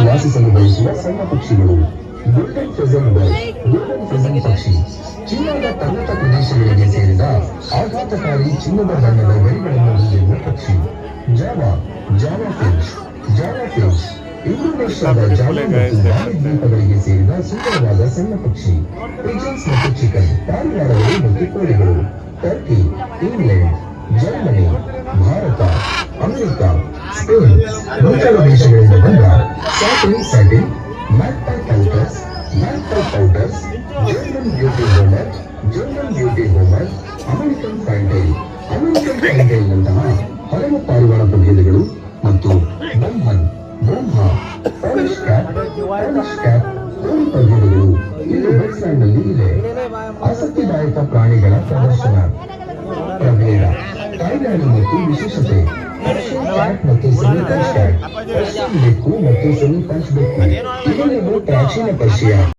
ವಾಸಿಸಲು ಬಯಸುವ ಸಣ್ಣ ಪಕ್ಷಿಗಳು. ಗೋಲ್ಡನ್ ಫೆಸನ್ ಬರ್ಡ್, ಗೋಲ್ಡನ್ ಫೆಸನ್ ಪಕ್ಷಿ ಚೀನಾದ ಪರ್ವತ ಪ್ರದೇಶಗಳಿಗೆ ಸೇರಿದ ಆಘಾತಕಾರಿ ಚಿನ್ನದ ಬಣ್ಣದ ಗರಿಗಳನ್ನು ಹೊಂದಿರುವ ಪಕ್ಷಿ. Java, Java Finch, Java Finch ಇಂಡೋನೇಷ್ಯಾದ ಜಾವಾ ಮತ್ತು ಬಾಲಿ ದ್ವೀಪಗಳಿಗೆ ಸೇರಿದ ಸುಂದರವಾದ ಸಣ್ಣ ಪಕ್ಷಿ. ಪಿಜನ್ಸ್ ಮತ್ತು ಚಿಕನ್, ಪಾರಿವಾಳಗಳು ಮತ್ತು ಕೋಳಿಗಳು. Turkey, England, Germany, Bharat, America, Spain ಮುಂತಾದ ದೇಶಗಳಿಂದ ಬಂದ satin, magpie pouters, German beauty homer, American fantail ನಂತಹ ಹಲವು ಪಾರಿವಾಳ ಪ್ರಭೇದಗಳು ಮತ್ತು ಬ್ರಹ್ಮಾ, ಪಾಲಿಶ್ ಕ್ಯಾಟ್ ಕೋಳಿ ಪ್ರಭೇದಗಳು ಇಲ್ಲಿ ವೆಸ್ಟ್ಲ್ಯಾಂಡ್ನಲ್ಲಿ ಇದೆ. ಆಸಕ್ತಿದಾಯಕ ಪ್ರಾಣಿಗಳ ಪ್ರದರ್ಶನ ಪ್ರಭೇದ ಥೈಲ್ಯಾಂಡ್ ಮತ್ತು ವಿಶೇಷತೆ ಪರ್ಷಿಯನ್ ಕ್ಯಾಟ್ ಮತ್ತು ಸೆಮಿ ಪಂಚ್ ಕ್ಯಾಟ್, ಪರ್ಷಿಯನ್ ಬೆಕ್ಕು ಮತ್ತು ಸೆಮಿ ಪಂಚ್ ಬೆಕ್ಕು ಇವೆಲ್ಲವೂ ಪ್ರಾಚೀನ ಪರ್ಷಿಯಾ